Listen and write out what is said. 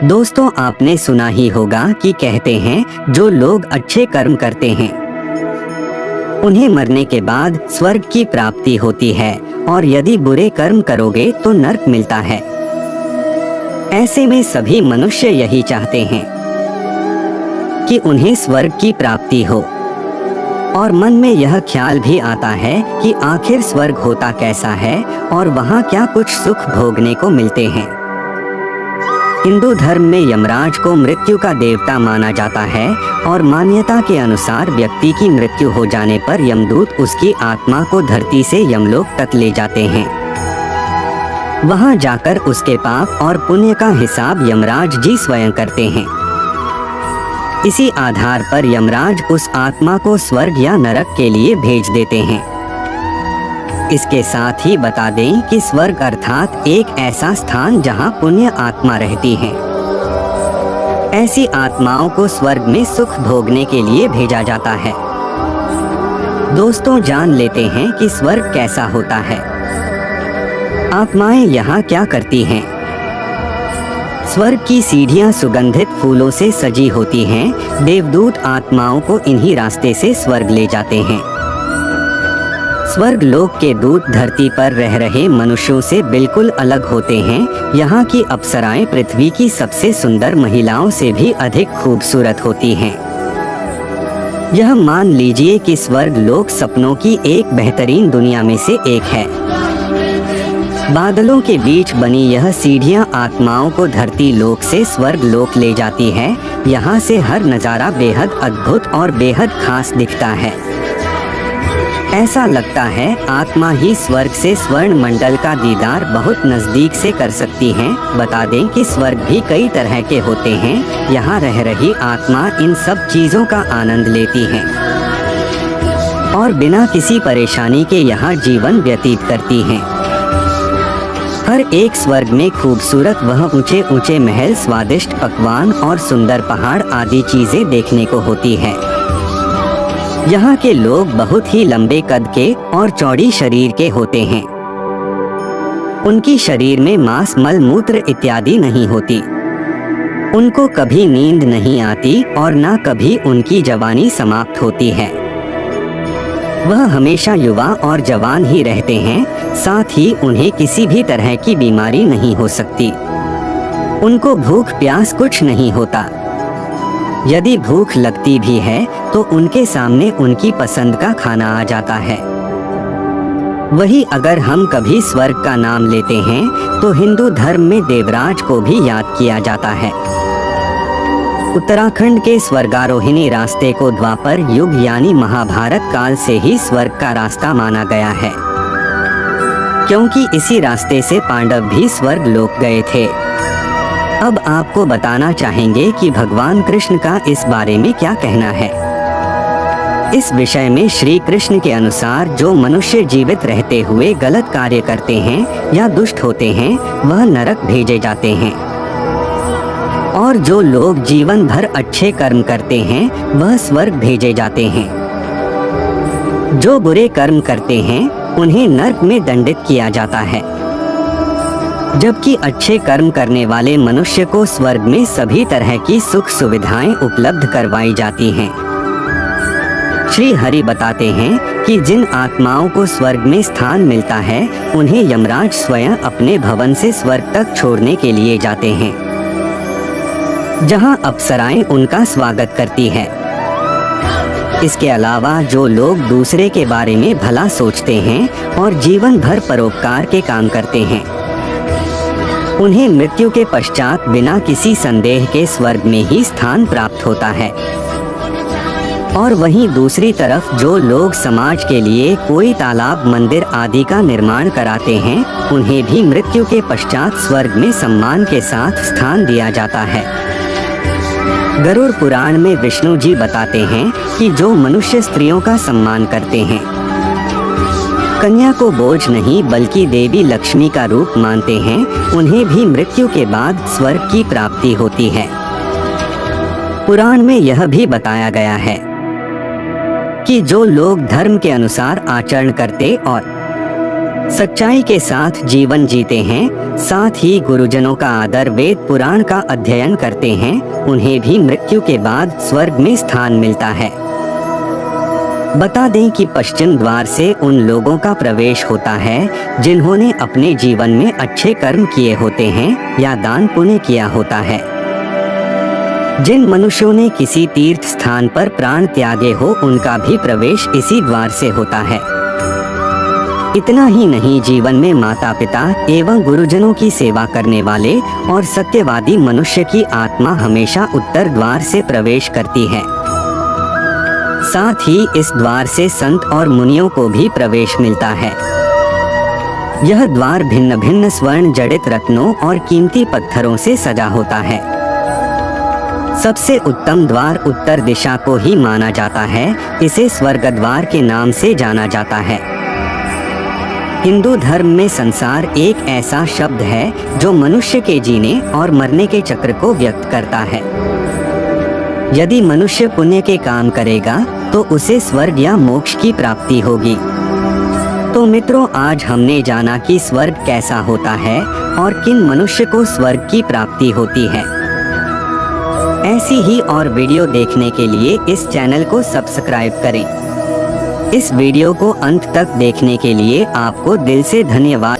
दोस्तों, आपने सुना ही होगा कि कहते हैं जो लोग अच्छे कर्म करते हैं उन्हें मरने के बाद स्वर्ग की प्राप्ति होती है, और यदि बुरे कर्म करोगे तो नरक मिलता है। ऐसे में सभी मनुष्य यही चाहते हैं कि उन्हें स्वर्ग की प्राप्ति हो, और मन में यह ख्याल भी आता है कि आखिर स्वर्ग होता कैसा है और वहाँ क्या कुछ सुख भोगने को मिलते हैं। हिंदू धर्म में यमराज को मृत्यु का देवता माना जाता है, और मान्यता के अनुसार व्यक्ति की मृत्यु हो जाने पर यमदूत उसकी आत्मा को धरती से यमलोक तक ले जाते हैं। वहां जाकर उसके पाप और पुण्य का हिसाब यमराज जी स्वयं करते हैं। इसी आधार पर यमराज उस आत्मा को स्वर्ग या नरक के लिए भेज देते हैं। इसके साथ ही बता दें कि स्वर्ग अर्थात एक ऐसा स्थान जहां पुण्य आत्मा रहती है। ऐसी आत्माओं को स्वर्ग में सुख भोगने के लिए भेजा जाता है। दोस्तों, जान लेते हैं कि स्वर्ग कैसा होता है। आत्माएं यहाँ क्या करती हैं? स्वर्ग की सीढ़ियाँ सुगंधित फूलों से सजी होती हैं। देवदूत आत्माओं को इन्हीं रास्ते से स्वर्ग ले जाते हैं। स्वर्ग लोक के दूत धरती पर रह रहे मनुष्यों से बिल्कुल अलग होते हैं। यहाँ की अप्सराएं पृथ्वी की सबसे सुंदर महिलाओं से भी अधिक खूबसूरत होती हैं। यह मान लीजिए कि स्वर्ग लोक सपनों की एक बेहतरीन दुनिया में से एक है। बादलों के बीच बनी यह सीढ़ियाँ आत्माओं को धरती लोक से स्वर्ग लोक ले जाती है। यहाँ से हर नज़ारा बेहद अद्भुत और बेहद खास दिखता है। ऐसा लगता है आत्मा ही स्वर्ग से स्वर्ण मंडल का दीदार बहुत नजदीक से कर सकती हैं। बता दें कि स्वर्ग भी कई तरह के होते हैं। यहाँ रह रही आत्मा इन सब चीजों का आनंद लेती हैं और बिना किसी परेशानी के यहाँ जीवन व्यतीत करती हैं। हर एक स्वर्ग में खूबसूरत वह ऊंचे ऊंचे महल, स्वादिष्ट पकवान और सुंदर पहाड़ आदि चीजें देखने को होती है। यहाँ के लोग बहुत ही लंबे कद के और चौड़ी शरीर के होते हैं। उनकी शरीर में मांस, मल मूत्र इत्यादि नहीं होती। उनको कभी नींद नहीं आती और न कभी उनकी जवानी समाप्त होती है। वह हमेशा युवा और जवान ही रहते हैं। साथ ही उन्हें किसी भी तरह की बीमारी नहीं हो सकती। उनको भूख प्यास कुछ नहीं होता। यदि भूख लगती भी है तो उनके सामने उनकी पसंद का खाना आ जाता है। वही अगर हम कभी स्वर्ग का नाम लेते हैं तो हिंदू धर्म में देवराज को भी याद किया जाता है। उत्तराखंड के स्वर्गारोहिणी रास्ते को द्वापर युग यानी महाभारत काल से ही स्वर्ग का रास्ता माना गया है, क्योंकि इसी रास्ते से पांडव भी स्वर्ग लोक गए थे। अब आपको बताना चाहेंगे कि भगवान कृष्ण का इस बारे में क्या कहना है। इस विषय में श्री कृष्ण के अनुसार जो मनुष्य जीवित रहते हुए गलत कार्य करते हैं या दुष्ट होते हैं वह नरक भेजे जाते हैं, और जो लोग जीवन भर अच्छे कर्म करते हैं वह स्वर्ग भेजे जाते हैं। जो बुरे कर्म करते हैं उन्हें नरक में दंडित किया जाता है, जबकि अच्छे कर्म करने वाले मनुष्य को स्वर्ग में सभी तरह की सुख सुविधाएं उपलब्ध करवाई जाती हैं। श्री हरि बताते हैं कि जिन आत्माओं को स्वर्ग में स्थान मिलता है उन्हें यमराज स्वयं अपने भवन से स्वर्ग तक छोड़ने के लिए जाते हैं, जहां अप्सराएं उनका स्वागत करती है। इसके अलावा जो लोग दूसरे के बारे में भला सोचते हैं और जीवन भर परोपकार के काम करते हैं उन्हें मृत्यु के पश्चात बिना किसी संदेह के स्वर्ग में ही स्थान प्राप्त होता है। और वहीं दूसरी तरफ जो लोग समाज के लिए कोई तालाब, मंदिर आदि का निर्माण कराते हैं उन्हें भी मृत्यु के पश्चात स्वर्ग में सम्मान के साथ स्थान दिया जाता है। गरुड़ पुराण में विष्णु जी बताते हैं कि जो मनुष्य स्त्रियों का सम्मान करते हैं, कन्या को बोझ नहीं बल्कि देवी लक्ष्मी का रूप मानते हैं, उन्हें भी मृत्यु के बाद स्वर्ग की प्राप्ति होती है। पुराण में यह भी बताया गया है कि जो लोग धर्म के अनुसार आचरण करते और सच्चाई के साथ जीवन जीते हैं, साथ ही गुरुजनों का आदर, वेद पुराण का अध्ययन करते हैं, उन्हें भी मृत्यु के बाद स्वर्ग में स्थान मिलता है। बता दें कि पश्चिम द्वार से उन लोगों का प्रवेश होता है जिन्होंने अपने जीवन में अच्छे कर्म किए होते हैं या दान पुण्य किया होता है। जिन मनुष्यों ने किसी तीर्थ स्थान पर प्राण त्यागे हो, उनका भी प्रवेश इसी द्वार से होता है। इतना ही नहीं, जीवन में माता पिता एवं गुरुजनों की सेवा करने वाले और सत्यवादी मनुष्य की आत्मा हमेशा उत्तर द्वार से प्रवेश करती है। साथ ही इस द्वार से संत और मुनियों को भी प्रवेश मिलता है। यह द्वार भिन्न भिन्न स्वर्ण जड़ित रत्नों और कीमती पत्थरों से सजा होता है। सबसे उत्तम द्वार उत्तर दिशा को ही माना जाता है। इसे स्वर्ग द्वार के नाम से जाना जाता है। हिंदू धर्म में संसार एक ऐसा शब्द है जो मनुष्य के जीने और मरने के चक्र को व्यक्त करता है। यदि मनुष्य पुण्य के काम करेगा तो उसे स्वर्ग या मोक्ष की प्राप्ति होगी। तो मित्रों, आज हमने जाना कि स्वर्ग कैसा होता है और किन मनुष्य को स्वर्ग की प्राप्ति होती है। ऐसी ही और वीडियो देखने के लिए इस चैनल को सब्सक्राइब करें। इस वीडियो को अंत तक देखने के लिए आपको दिल से धन्यवाद।